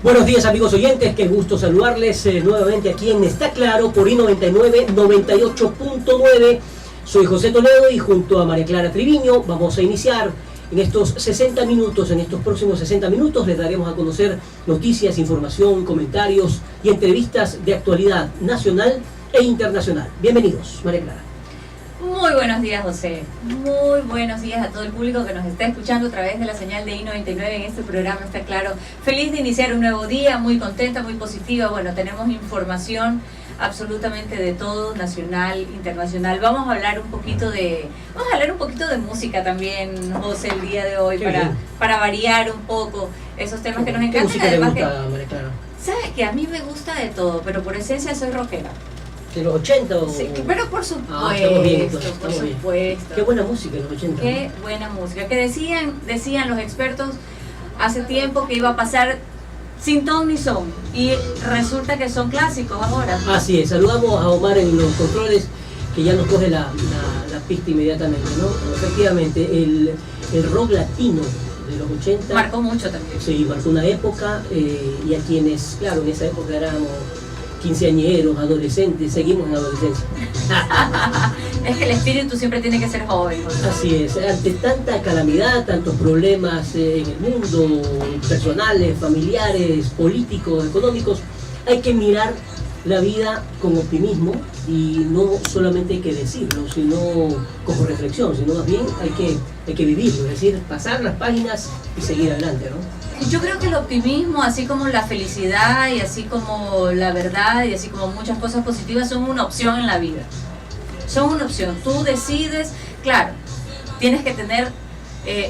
Buenos días amigos oyentes, qué gusto saludarles nuevamente aquí en Está Claro por I99 98.9. Soy José Toledo y junto a María Clara Triviño vamos a iniciar en estos 60 minutos, en estos próximos 60 minutos les daremos a conocer noticias, información, comentarios y entrevistas de actualidad nacional e internacional. Bienvenidos, María Clara. Muy buenos días, José. Muy buenos días a todo el público que nos está escuchando a través de la señal de I99 en este programa. Está claro. Feliz de iniciar un nuevo día, muy contenta, muy positiva. Bueno, tenemos información absolutamente de todo, nacional, internacional. Vamos a hablar un poquito de música también, José, el día de hoy, para variar un poco esos temas que nos encantan. ¿Qué música te gusta, María Clara? Sabes que a mí me gusta de todo, pero por esencia soy rockera. ¿De los 80 o...? Sí, pero por supuesto, estamos bien, por supuesto. Qué buena música en los 80. Qué buena música. Que decían los expertos hace tiempo que iba a pasar sin ton ni son. Y resulta que son clásicos ahora. Así es, saludamos a Omar en los controles, que ya nos coge la pista inmediatamente, ¿no? Efectivamente, el rock latino de los 80... marcó mucho también. Sí, marcó una época, y a quienes, claro, en esa época éramos quinceañeros, adolescentes, seguimos en adolescencia. Es que el espíritu siempre tiene que ser joven. Así es, ante tanta calamidad, tantos problemas en el mundo, personales, familiares, políticos, económicos, hay que mirar la vida con optimismo y no solamente hay que decirlo, sino como reflexión, sino más bien hay que vivirlo, es decir, pasar las páginas y seguir adelante, ¿no? Yo creo que el optimismo, así como la felicidad y así como la verdad y así como muchas cosas positivas son una opción en la vida. Son una opción. Tú decides, claro, tienes que tener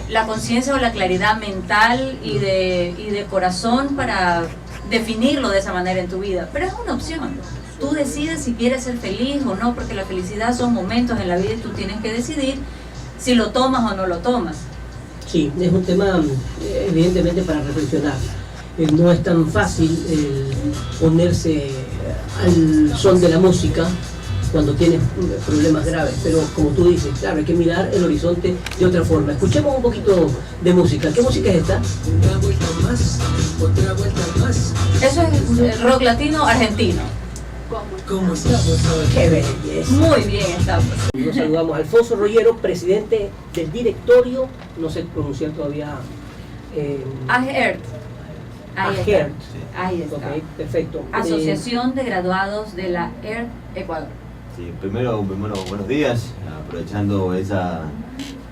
la conciencia o la claridad mental y de corazón para definirlo de esa manera en tu vida. Pero es una opción. Tú decides si quieres ser feliz o no, porque la felicidad son momentos en la vida y tú tienes que decidir si lo tomas o no lo tomas. Sí, es un tema evidentemente para reflexionar. No es tan fácil ponerse al son de la música cuando tienes problemas graves, pero como tú dices, claro, hay que mirar el horizonte de otra forma. Escuchemos un poquito de música. ¿Qué música es esta? Una vuelta más, otra vuelta más. Eso es rock latino argentino. ¿Cómo estamos hoy? ¡Qué belleza! Muy bien estamos. Nos saludamos a Alfonso Rollero, presidente del directorio, no sé pronunciar todavía... AGERT. AGERT. Ahí está. Ok, perfecto. Asociación de Graduados de la ERT Ecuador. Sí, primero, buenos días, aprovechando esa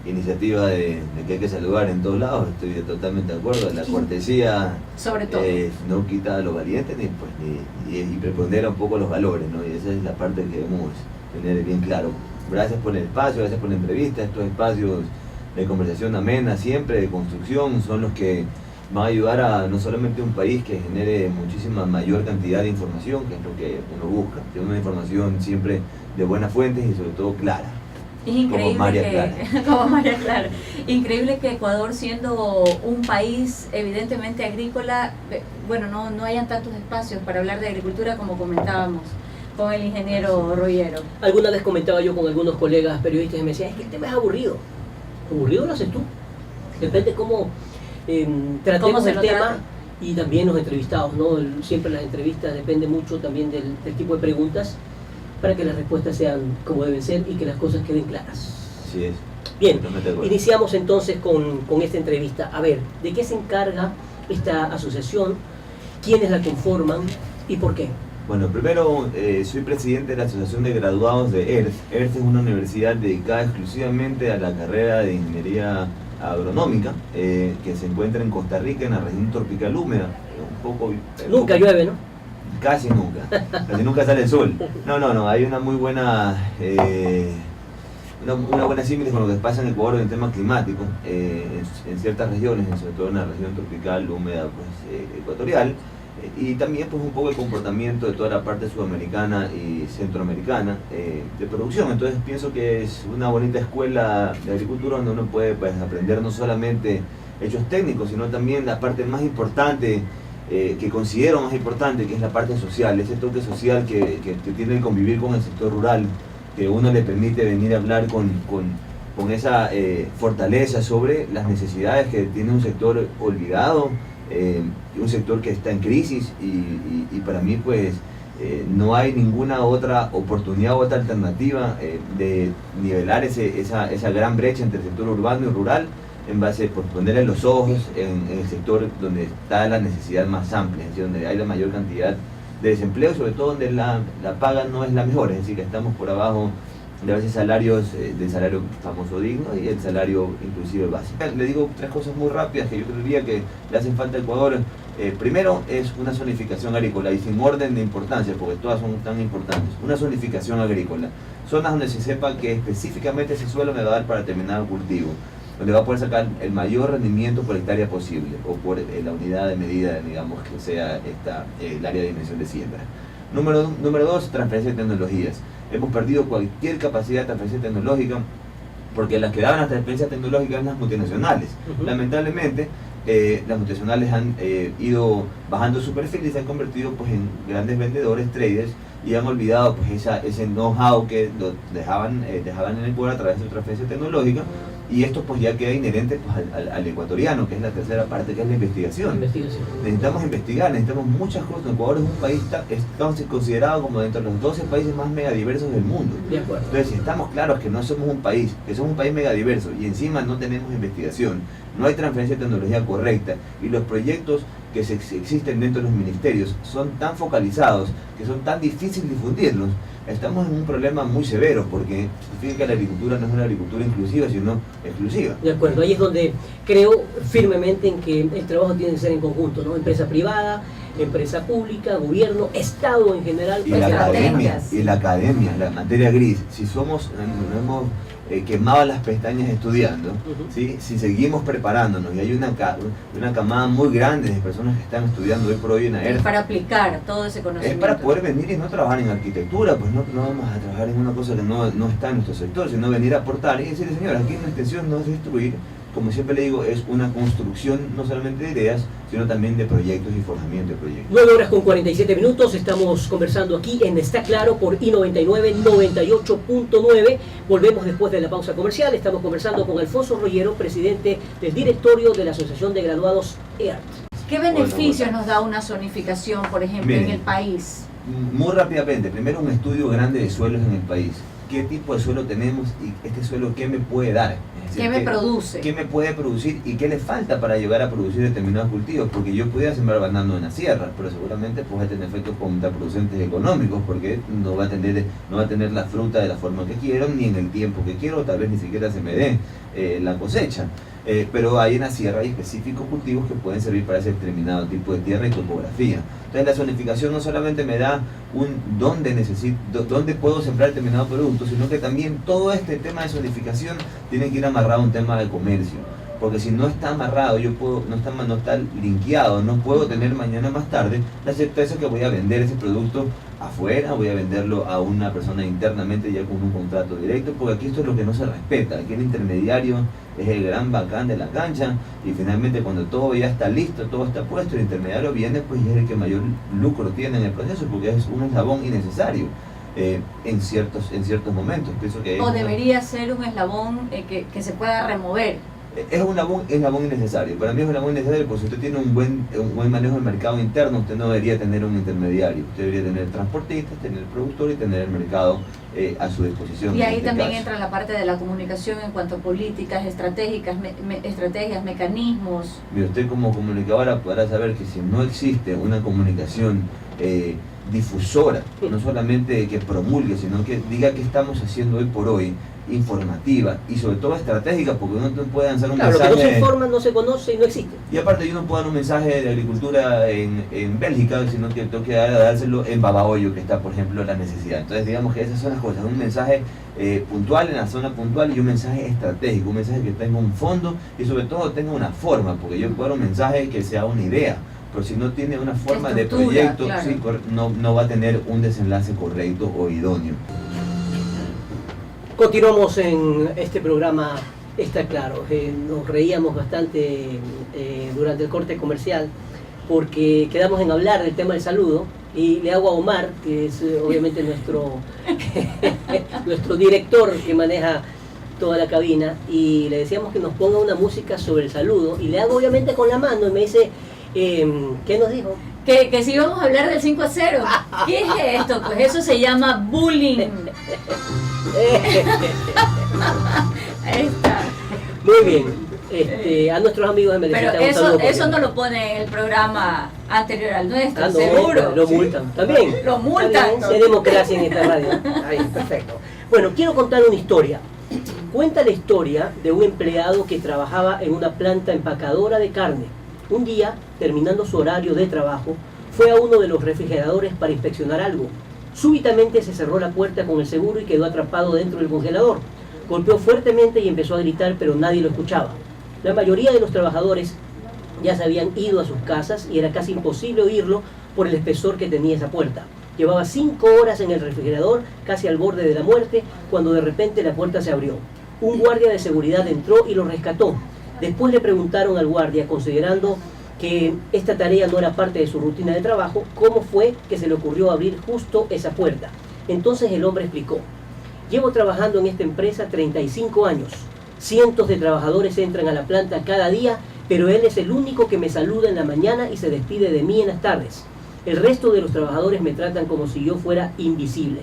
iniciativa de que hay que saludar en todos lados, estoy totalmente de acuerdo, la cortesía Sobre todo. no quita a los valientes y prepondera un poco los valores, ¿no? Y esa es la parte que debemos tener bien claro. Gracias por el espacio, gracias por la entrevista, estos espacios de conversación amena siempre, de construcción, son los que van a ayudar a no solamente un país que genere muchísima mayor cantidad de información, que es lo que uno busca, tener una información siempre de buenas fuentes y sobre todo clara. Es increíble como María Clara. Como María Clara. Increíble que Ecuador, siendo un país evidentemente agrícola, bueno, no hayan tantos espacios para hablar de agricultura como comentábamos con el ingeniero Rollero. Alguna vez comentaba yo con algunos colegas periodistas y me decían, es que el tema es aburrido. ¿Aburrido lo haces tú? Depende cómo tratemos el tema y también los entrevistados, ¿no? Siempre las entrevistas depende mucho también del tipo de preguntas para que las respuestas sean como deben ser y que las cosas queden claras. Así es. Bien, iniciamos entonces con esta entrevista. A ver, ¿de qué se encarga esta asociación? ¿Quiénes la conforman y por qué? Bueno, primero soy presidente de la Asociación de Graduados de ERT. ERT es una universidad dedicada exclusivamente a la carrera de Ingeniería Agronómica, que se encuentra en Costa Rica, en la región tropical húmeda. Nunca llueve, ¿no? Casi nunca sale el sol. No, hay una muy buena una buena símil con lo que pasa en Ecuador en el tema climático, en ciertas regiones, sobre todo en la región tropical húmeda pues, ecuatorial, y también pues un poco el comportamiento de toda la parte sudamericana y centroamericana de producción. Entonces pienso que es una bonita escuela de agricultura donde uno puede pues, aprender no solamente hechos técnicos, sino también la parte más importante, que considero más importante, que es la parte social, ese toque social que tiene que convivir con el sector rural, que uno le permite venir a hablar con esa fortaleza sobre las necesidades que tiene un sector olvidado, un sector que está en crisis y para mí pues no hay ninguna otra oportunidad o otra alternativa de nivelar esa gran brecha entre el sector urbano y rural en base por ponerle los ojos en el sector donde está la necesidad más amplia, es decir, donde hay la mayor cantidad de desempleo, sobre todo donde la paga no es la mejor, es decir, que estamos por abajo de a veces salarios del salario famoso digno y el salario inclusive básico. Le digo 3 cosas muy rápidas que yo creería que le hacen falta a Ecuador. Primero es una zonificación agrícola y sin orden de importancia, porque todas son tan importantes. Una zonificación agrícola, zonas donde se sepa que específicamente ese suelo me va a dar para determinado cultivo, donde va a poder sacar el mayor rendimiento por hectárea posible o por la unidad de medida, digamos, que sea el área de dimensión de siembra. Número 2, transferencia de tecnologías. Hemos perdido cualquier capacidad de transferencia tecnológica porque las que daban la transferencia tecnológica eran las multinacionales. Lamentablemente, las multinacionales han ido bajando su perfil y se han convertido pues, en grandes vendedores, traders, y han olvidado pues, ese know-how que lo dejaban en el pueblo a través de su transferencia tecnológica. Y esto pues ya queda inherente pues, al ecuatoriano, que es la tercera parte, que es la investigación. Necesitamos investigar, necesitamos muchas cosas. Ecuador es un país, estamos considerados como dentro de los 12 países más megadiversos del mundo. De acuerdo. Entonces, si estamos claros que no somos un país, que somos un país megadiverso y encima no tenemos investigación, no hay transferencia de tecnología correcta y los proyectos que existen dentro de los ministerios son tan focalizados que son tan difíciles difundirlos, estamos en un problema muy severo porque significa que la agricultura no es una agricultura inclusiva sino exclusiva. De acuerdo, ahí es donde creo firmemente en que el trabajo tiene que ser en conjunto, ¿no? Empresa privada, empresa pública, gobierno, Estado en general. Y la academia, la materia gris, si somos, no hemos quemado las pestañas estudiando, ¿sí? Si seguimos preparándonos y hay una camada muy grande de personas que están estudiando hoy por hoy en AER, para aplicar todo ese conocimiento. Es para poder venir y no trabajar en arquitectura, pues no vamos a trabajar en una cosa que no está en nuestro sector, sino venir a aportar y decirle, señor, aquí la intención no es destruir, como siempre le digo, es una construcción no solamente de ideas, sino también de proyectos y forjamiento de proyectos. 9:47, estamos conversando aquí en Está Claro por I99 98.9. Volvemos después de la pausa comercial. Estamos conversando con Alfonso Rollero, presidente del directorio de la Asociación de Graduados EART. ¿Qué beneficios nos da una zonificación, por ejemplo, Miren, en el país? Muy rápidamente, primero un estudio grande de suelos en el país. ¿Qué tipo de suelo tenemos y este suelo qué me puede dar? Es decir, ¿Qué me produce? ¿Qué me puede producir y qué le falta para llegar a producir determinados cultivos? Porque yo pudiera sembrar banano en la sierra, pero seguramente pues, va a tener efectos contraproducentes económicos porque no va a tener la fruta de la forma que quiero, ni en el tiempo que quiero, tal vez ni siquiera se me dé la cosecha. Pero hay en la sierra hay específicos cultivos que pueden servir para ese determinado tipo de tierra y topografía. Entonces la zonificación no solamente me da dónde puedo sembrar determinado producto, sino que también todo este tema de zonificación tiene que ir amarrado a un tema de comercio. Porque si no está amarrado, no está linkeado, no puedo tener mañana más tarde la certeza que voy a vender ese producto afuera, voy a venderlo a una persona internamente ya con un contrato directo, porque aquí esto es lo que no se respeta. Aquí el intermediario es el gran bacán de la cancha y finalmente cuando todo ya está listo, todo está puesto, el intermediario viene pues y es el que mayor lucro tiene en el proceso porque es un eslabón innecesario. En ciertos momentos. Pienso que debería ser un eslabón que se pueda remover. Es un eslabón innecesario. Para mí es un eslabón innecesario porque si usted tiene un buen manejo del mercado interno, usted no debería tener un intermediario. Usted debería tener transportistas, tener productor y tener el mercado a su disposición. Y ahí también entra la parte de la comunicación en cuanto a políticas estratégicas, estrategias, mecanismos. Mira, usted como comunicadora podrá saber que si no existe una comunicación difusora, no solamente que promulgue, sino que diga qué estamos haciendo hoy por hoy, informativa y sobre todo estratégica, porque uno puede lanzar un mensaje. Lo que no se informa, no se conoce y no existe. Y aparte yo no puedo dar un mensaje de agricultura en Bélgica, sino que tengo que dárselo en Babahoyo, que está por ejemplo la necesidad. Entonces digamos que esas son las cosas, un mensaje puntual en la zona puntual y un mensaje estratégico, un mensaje que tenga un fondo y sobre todo tenga una forma, porque yo puedo dar un mensaje que sea una idea, pero si no tiene una forma de proyecto, claro, sí, no va a tener un desenlace correcto o idóneo. Continuamos en este programa, Está Claro. Nos reíamos bastante durante el corte comercial porque quedamos en hablar del tema del saludo y le hago a Omar, que es obviamente nuestro director que maneja toda la cabina, y le decíamos que nos ponga una música sobre el saludo y le hago obviamente con la mano y me dice, ¿Qué nos dijo? Que si íbamos a hablar del 5-0. ¿Qué es esto? Pues eso se llama bullying. Ahí está. Muy bien. A nuestros amigos de Medellín. Pero eso no lo pone en el programa anterior al nuestro, no, seguro. Lo multan. También. Lo multan. También, hay democracia en esta radio. Ahí, perfecto. Bueno, quiero contar una historia. Cuenta la historia de un empleado que trabajaba en una planta empacadora de carne. Un día, terminando su horario de trabajo, fue a uno de los refrigeradores para inspeccionar algo. Súbitamente se cerró la puerta con el seguro y quedó atrapado dentro del congelador. Golpeó fuertemente y empezó a gritar, pero nadie lo escuchaba. La mayoría de los trabajadores ya se habían ido a sus casas y era casi imposible oírlo por el espesor que tenía esa puerta. Llevaba 5 horas en el refrigerador, casi al borde de la muerte, cuando de repente la puerta se abrió. Un guardia de seguridad entró y lo rescató. Después le preguntaron al guardia, considerando que esta tarea no era parte de su rutina de trabajo, cómo fue que se le ocurrió abrir justo esa puerta. Entonces el hombre explicó: llevo trabajando en esta empresa 35 años. Cientos de trabajadores entran a la planta cada día, pero él es el único que me saluda en la mañana y se despide de mí en las tardes. El resto de los trabajadores me tratan como si yo fuera invisible.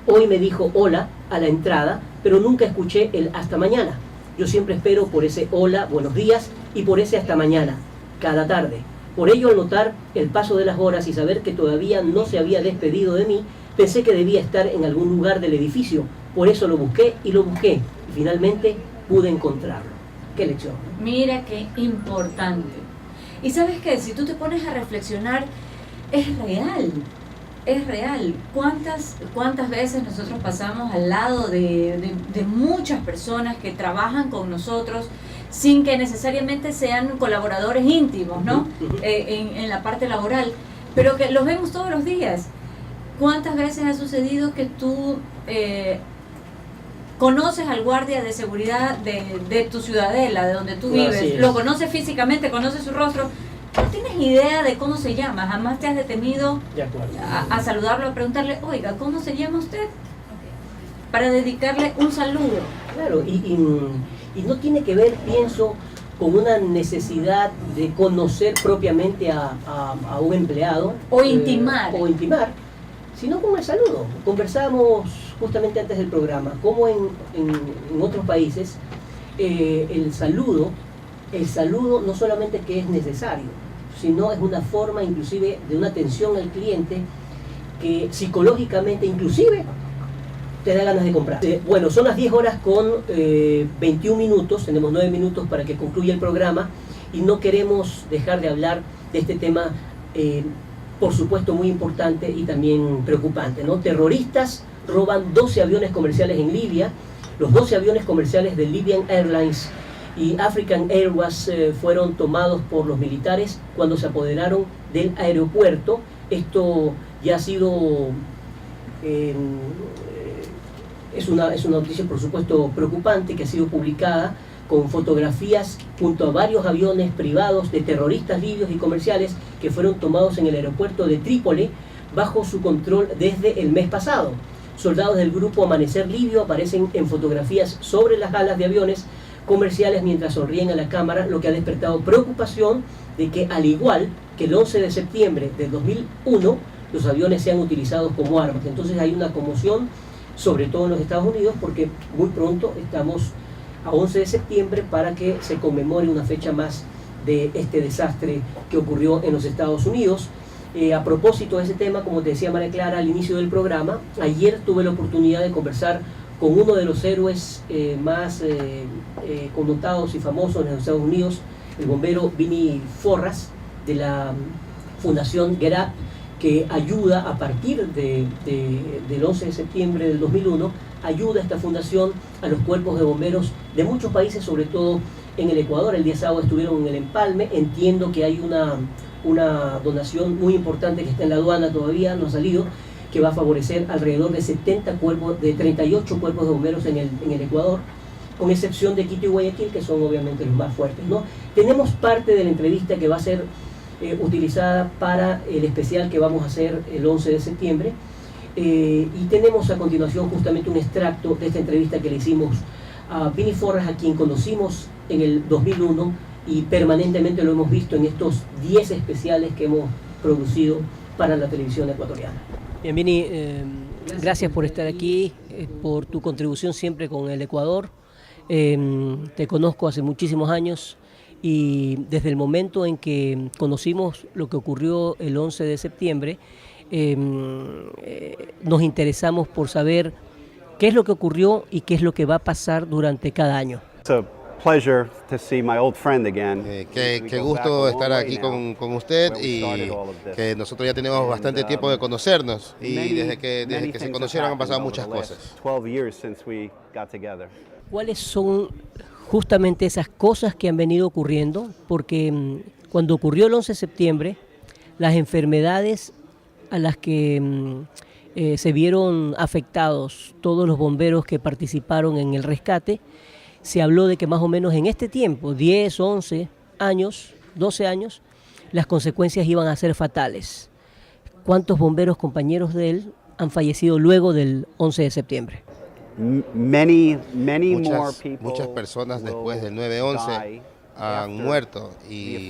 Hoy me dijo hola a la entrada, pero nunca escuché el hasta mañana. Yo siempre espero por ese hola, buenos días, y por ese hasta mañana, cada tarde. Por ello, al notar el paso de las horas y saber que todavía no se había despedido de mí, pensé que debía estar en algún lugar del edificio. Por eso lo busqué y lo busqué. Y finalmente pude encontrarlo. ¿Qué lección? Mira qué importante. Y sabes qué, si tú te pones a reflexionar, es real. Es real. ¿Cuántas veces nosotros pasamos al lado de muchas personas que trabajan con nosotros sin que necesariamente sean colaboradores íntimos, ¿no? En la parte laboral, pero que los vemos todos los días. ¿Cuántas veces ha sucedido que tú conoces al guardia de seguridad de tu ciudadela, de donde tú vives? Lo conoces físicamente, conoces su rostro, no tienes idea de cómo se llama, jamás te has detenido a saludarlo, a preguntarle, oiga, ¿cómo se llama usted? Para dedicarle un saludo. Claro, y no tiene que ver, pienso, con una necesidad de conocer propiamente a un empleado. O intimar. Sino con el saludo. Conversábamos justamente antes del programa, cómo en otros países el saludo no solamente que es necesario, sino es una forma inclusive de una atención al cliente que psicológicamente inclusive te da ganas de comprar. Bueno, son las 10 horas con 21 minutos, tenemos 9 minutos para que concluya el programa y no queremos dejar de hablar de este tema, por supuesto muy importante y también preocupante, ¿no? Terroristas roban 12 aviones comerciales en Libia. Los 12 aviones comerciales de Libyan Airlines y African Airways fueron tomados por los militares cuando se apoderaron del aeropuerto. Esto ya ha sido... Es una noticia, por supuesto, preocupante, que ha sido publicada con fotografías junto a varios aviones privados de terroristas libios y comerciales que fueron tomados en el aeropuerto de Trípoli bajo su control desde el mes pasado. Soldados del grupo Amanecer Libio aparecen en fotografías sobre las alas de aviones comerciales mientras sonríen a la cámara, lo que ha despertado preocupación de que, al igual que el 11 de septiembre de 2001, los aviones sean utilizados como armas. Entonces hay una conmoción, sobre todo en los Estados Unidos, porque muy pronto estamos a 11 de septiembre para que se conmemore una fecha más de este desastre que ocurrió en los Estados Unidos. A propósito de ese tema, como te decía María Clara al inicio del programa, ayer tuve la oportunidad de conversar con uno de los héroes más connotados y famosos en los Estados Unidos, el bombero Vinnie Forras, de la Fundación Get Up, que ayuda a partir del 11 de septiembre del 2001, ayuda a esta fundación a los cuerpos de bomberos de muchos países, sobre todo en el Ecuador. El día sábado estuvieron en el empalme. Entiendo que hay una donación muy importante que está en la aduana, todavía no ha salido, que va a favorecer alrededor de 38 cuerpos de bomberos en el Ecuador, con excepción de Quito y Guayaquil, que son obviamente los más fuertes, ¿no? Tenemos parte de la entrevista que va a ser utilizada para el especial que vamos a hacer el 11 de septiembre, y tenemos a continuación justamente un extracto de esta entrevista que le hicimos a Vinnie Forras, a quien conocimos en el 2001 y permanentemente lo hemos visto en estos 10 especiales que hemos producido para la televisión ecuatoriana. Bien, Vini, gracias por estar aquí, por tu contribución siempre con el Ecuador. Te conozco hace muchísimos años y desde el momento en que conocimos lo que ocurrió el 11 de septiembre, nos interesamos por saber qué es lo que ocurrió y qué es lo que va a pasar durante cada año. Qué gusto estar aquí con usted y que nosotros ya tenemos bastante tiempo de conocernos y desde que se conocieron han pasado muchas cosas. ¿Cuáles son justamente esas cosas que han venido ocurriendo? Porque cuando ocurrió el 11 de septiembre, las enfermedades a las que se vieron afectados todos los bomberos que participaron en el rescate, se habló de que más o menos en este tiempo, 10, 11 años, 12 años, las consecuencias iban a ser fatales. ¿Cuántos bomberos compañeros de él han fallecido luego del 11 de septiembre? Muchas personas después del 9/11 han muerto y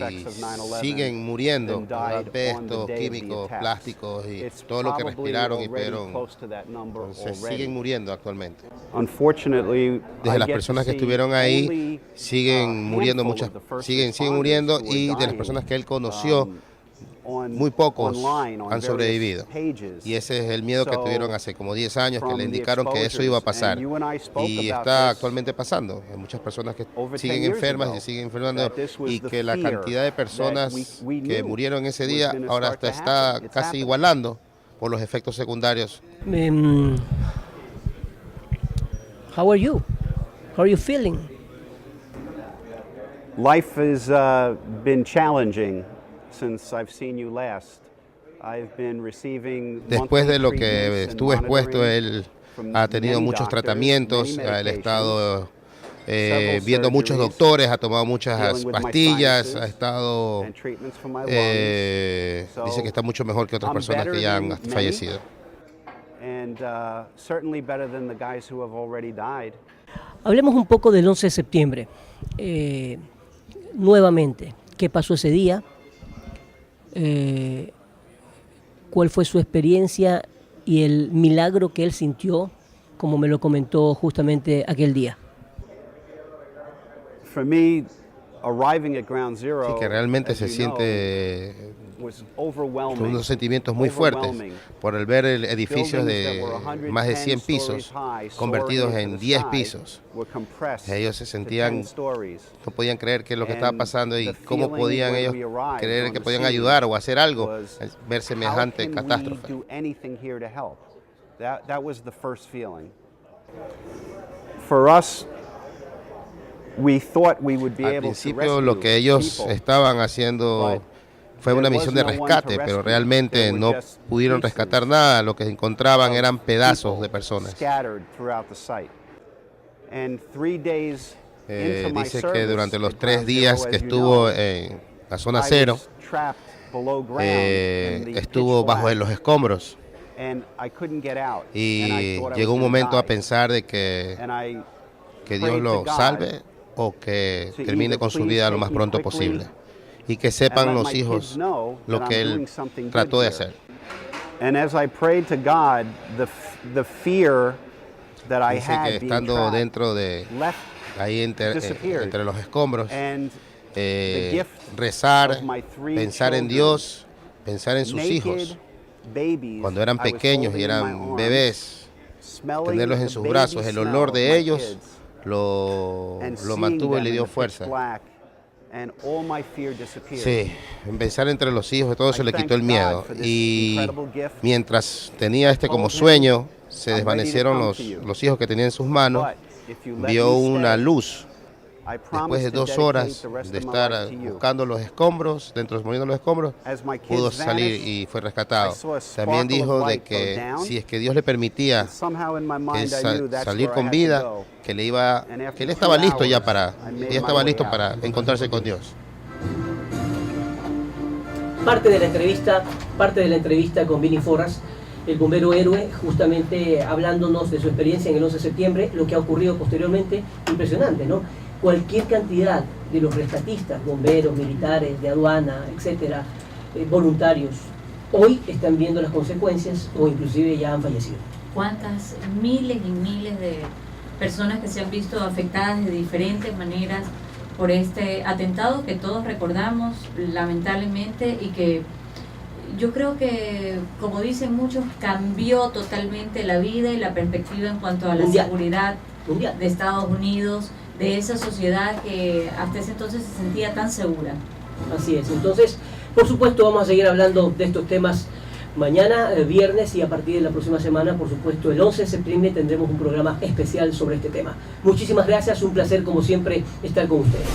siguen muriendo por asbesto, químicos, plásticos y todo lo que respiraron y pudieron. Entonces siguen muriendo actualmente. Desde las personas que estuvieron ahí siguen muriendo siguen muriendo, y de las personas que él conoció, muy pocos han sobrevivido. Y ese es el miedo que tuvieron hace como 10 años, que le indicaron que eso iba a pasar. Y está actualmente pasando. Hay muchas personas que siguen enfermas y siguen enfermando, y que la cantidad de personas que murieron ese día ahora está casi igualando por los efectos secundarios. How are you? How are you feeling? Life has been challenging. Después de lo que estuvo expuesto, él ha tenido muchos tratamientos, él ha estado viendo muchos doctores, ha tomado muchas pastillas, ha estado, dice que está mucho mejor que otras personas que ya han fallecido. Hablemos un poco del 11 de septiembre. Nuevamente, ¿qué pasó ese día? ¿Cuál fue su experiencia y el milagro que él sintió, como me lo comentó justamente aquel día? Sí, que realmente se siente con unos sentimientos muy fuertes por el ver edificios de más de 100 pisos convertidos en 10 pisos. Ellos se sentían, no podían creer qué es lo que estaba pasando y cómo podían ellos creer que podían ayudar o hacer algo al ver semejante catástrofe. Al principio lo que ellos estaban haciendo fue una misión de rescate, pero realmente no pudieron rescatar nada. Lo que encontraban eran pedazos de personas. Dice que durante los 3 días que estuvo en la zona cero, estuvo bajo los escombros. Y llegó un momento a pensar de que Dios lo salve o que termine con su vida lo más pronto posible. Y que sepan los hijos lo que él trató de hacer. Dice que estando dentro de ahí entre los escombros, rezar, pensar en Dios, pensar en sus hijos, cuando eran pequeños y eran bebés, tenerlos en sus brazos, el olor de ellos lo mantuvo y le dio fuerza. Sí, pensar entre los hijos, todo eso le quitó el miedo. Y mientras tenía como sueño, se desvanecieron los hijos que tenía en sus manos, vio una luz. Después de 2 horas de estar buscando los escombros, moviendo los escombros, pudo salir y fue rescatado. También dijo de que si es que Dios le permitía que salir con vida, que él estaba listo ya para encontrarse con Dios. Parte de la entrevista con Vini Forras, el bombero héroe, justamente hablándonos de su experiencia en el 11 de septiembre, lo que ha ocurrido posteriormente, impresionante, ¿no? cualquier cantidad de los rescatistas, bomberos, militares, de aduana, etcétera, voluntarios, hoy están viendo las consecuencias o inclusive ya han fallecido. ¿Cuántas miles y miles de personas que se han visto afectadas de diferentes maneras por este atentado que todos recordamos lamentablemente, y que yo creo que, como dicen muchos, cambió totalmente la vida y la perspectiva en cuanto a la seguridad de Estados Unidos, de esa sociedad que hasta ese entonces se sentía tan segura? Así es. Entonces, por supuesto, vamos a seguir hablando de estos temas mañana, viernes, y a partir de la próxima semana, por supuesto, el 11 de septiembre tendremos un programa especial sobre este tema. Muchísimas gracias, un placer como siempre estar con ustedes.